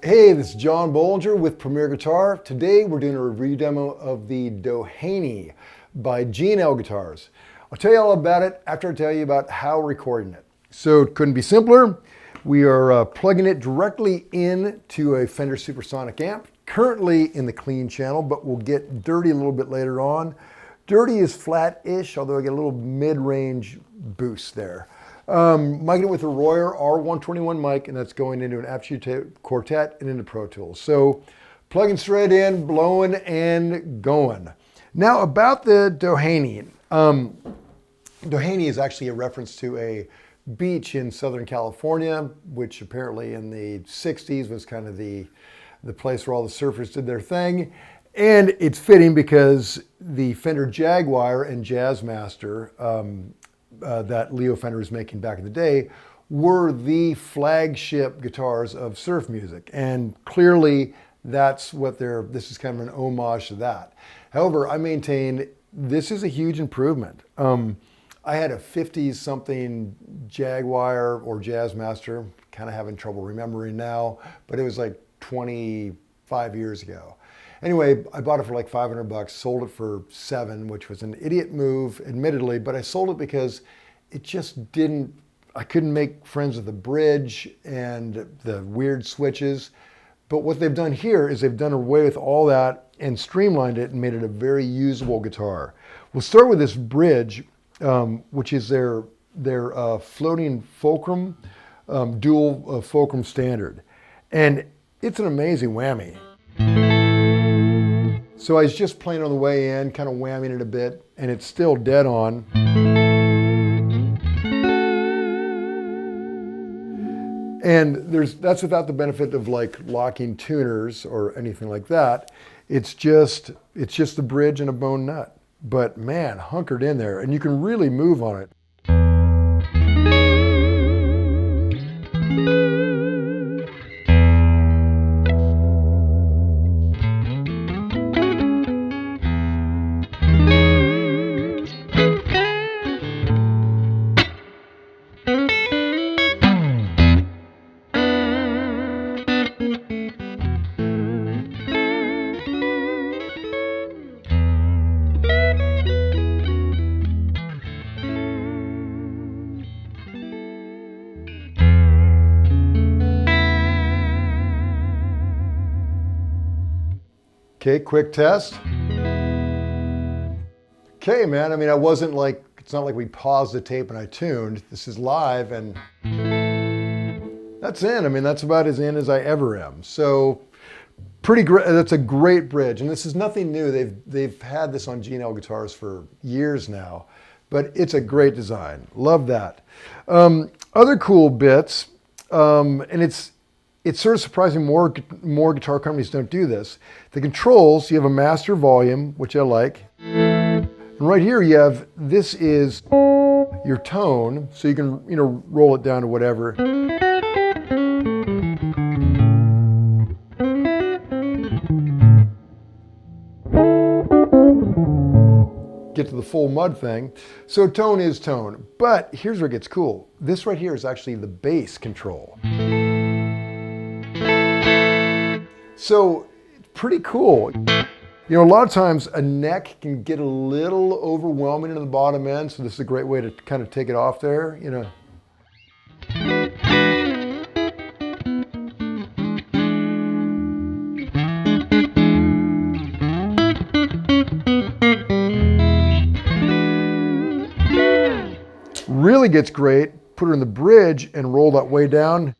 Hey, this is John Bollinger with Premier Guitar. Today we're doing a review demo of the Doheny by G&L Guitars. I'll tell you all about it after I tell you about how we're recording it. So it couldn't be simpler. We are plugging it directly into a Fender Supersonic amp, currently in the clean channel, but we'll get dirty a little bit later on. Dirty is flat-ish, although I get a little mid-range boost there. Micing it with a Royer R121 mic, and that's going into an Aptitude Quartet and into Pro Tools. So plugging straight in, blowing and going. Now about the Doheny. Doheny is actually a reference to a beach in Southern California, which apparently in the 60s was kind of the place where all the surfers did their thing. And it's fitting because the Fender Jaguar and Jazzmaster that Leo Fender was making back in the day were the flagship guitars of surf music. And clearly that's what this is kind of an homage to that. However, I maintain this is a huge improvement. I had a 50s something Jaguar or Jazzmaster, kind of having trouble remembering now, but it was like 25 years ago. Anyway, I bought it for like 500 bucks, sold it for $7, which was an idiot move, admittedly, but I sold it because it just I couldn't make friends with the bridge and the weird switches. But what they've done here is they've done away with all that and streamlined it and made it a very usable guitar. We'll start with this bridge, which is their floating fulcrum, dual fulcrum standard. And it's an amazing whammy. So I was just playing on the way in, kind of whamming it a bit, and it's still dead on. And that's without the benefit of like locking tuners or anything like that. It's just the bridge and a bone nut. But man, hunkered in there, and you can really move on it. Okay, quick test. Okay, man, I mean, it's not like we paused the tape and I tuned. This is live and that's in. I mean, that's about as in as I ever am. So pretty great. That's a great bridge. And this is nothing new. They've had this on G&L guitars for years now, but it's a great design. Love that. Other cool bits, and it's sort of surprising more guitar companies don't do this. The controls, you have a master volume, which I like. And right here you have, this is your tone, so you can, roll it down to whatever. Get to the full mud thing. So tone is tone, but here's where it gets cool. This right here is actually the bass control. So it's pretty cool. A lot of times a neck can get a little overwhelming in the bottom end, so this is a great way to kind of take it off there, gets great, put her in the bridge and roll that way down.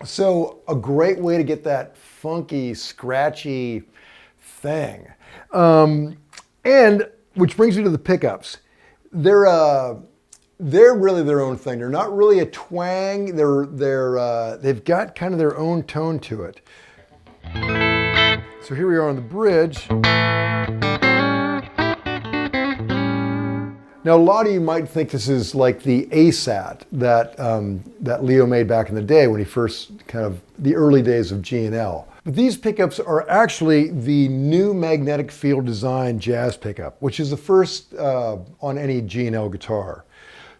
So a great way to get that funky, scratchy thing. And which brings me to the pickups. They're really their own thing. They're not really a twang. They've got kind of their own tone to it. So here we are on the bridge. Now, a lot of you might think this is like the ASAT that Leo made back in the day when he first the early days of G&L. But these pickups are actually the new magnetic field design jazz pickup, which is the first on any G&L guitar.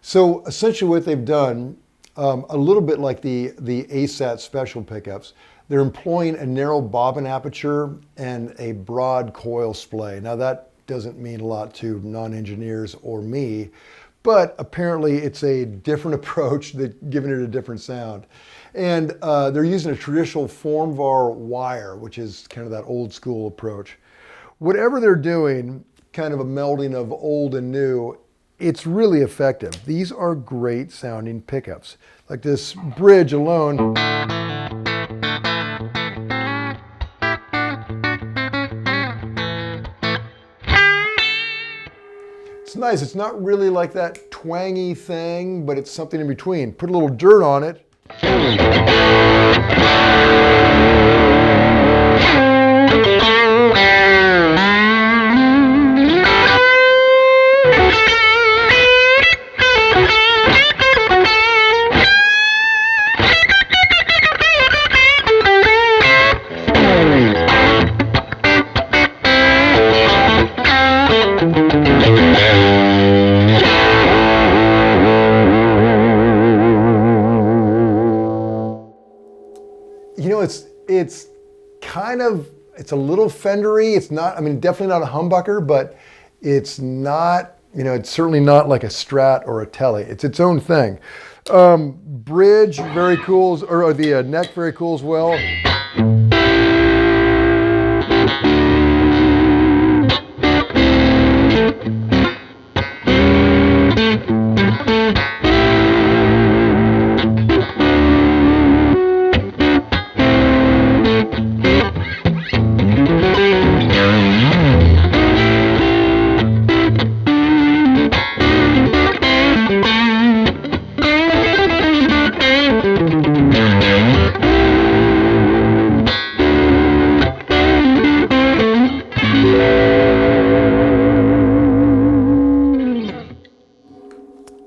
So essentially what they've done, a little bit like the ASAT special pickups, they're employing a narrow bobbin aperture and a broad coil splay. Now that doesn't mean a lot to non-engineers or me, but apparently it's a different approach that giving it a different sound. And they're using a traditional formvar wire, which is kind of that old school approach. Whatever they're doing, kind of a melding of old and new, it's really effective. These are great sounding pickups. Like this bridge alone. It's nice. It's not really like that twangy thing, but it's something in between. Put a little dirt on it. You know, it's kind of, it's a little Fendery. It's not, I mean, definitely not a humbucker, but it's not, you know, it's certainly not like a Strat or a Tele. It's its own thing. Bridge, very cool, or the neck, very cool as well.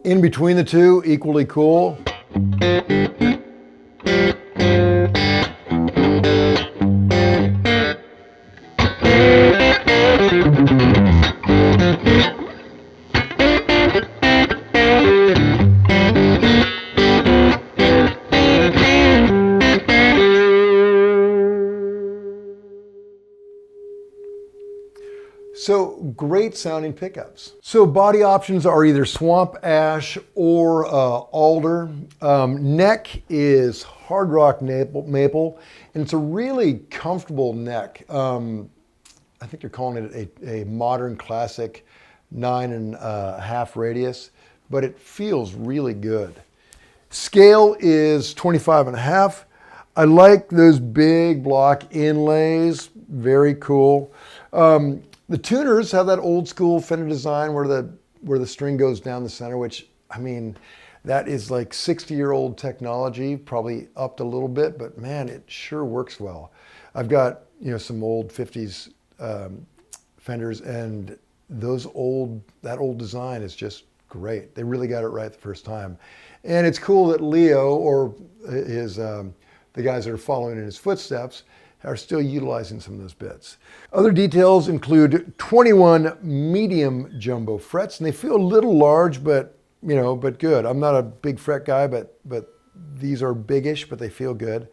In between the two, equally cool. So great sounding pickups. So body options are either swamp ash or alder. Neck is hard rock maple, and it's a really comfortable neck. I think they're calling it a modern classic 9.5 radius, but it feels really good. Scale is 25.5. I like those big block inlays, very cool. The tuners have that old school Fender design where the string goes down the center, which, I mean, that is like 60-year-old technology, probably upped a little bit, but man, it sure works well. I've got, you know, some old 50s Fenders, and that old design is just great. They really got it right the first time. And it's cool that Leo, or the guys that are following in his footsteps, are still utilizing some of those bits. Other details include 21 medium jumbo frets, and they feel a little large, but you know, but good. I'm not a big fret guy, but these are biggish, but they feel good.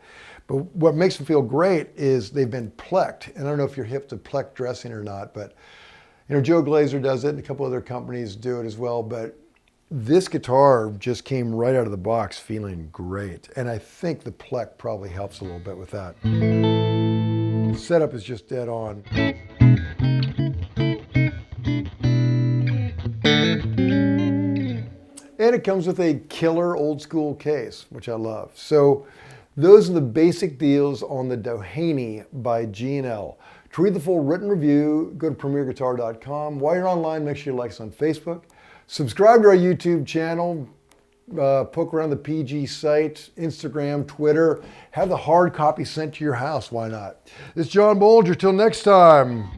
But what makes them feel great is they've been plecked. And I don't know if you're hip to pleck dressing or not, but Joe Glazer does it and a couple other companies do it as well. But this guitar just came right out of the box feeling great. And I think the pleck probably helps a little bit with that. The setup is just dead on. And it comes with a killer old school case, which I love. So those are the basic deals on the Doheny by G&L. To read the full written review, go to premierguitar.com. While you're online, make sure you like us on Facebook. Subscribe to our YouTube channel. Poke around the PG site, Instagram, Twitter. Have the hard copy sent to your house. Why not? This is John Bolger. Till next time.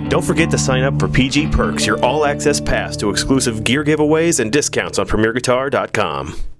Don't forget to sign up for PG Perks, your all-access pass to exclusive gear giveaways and discounts on premierguitar.com.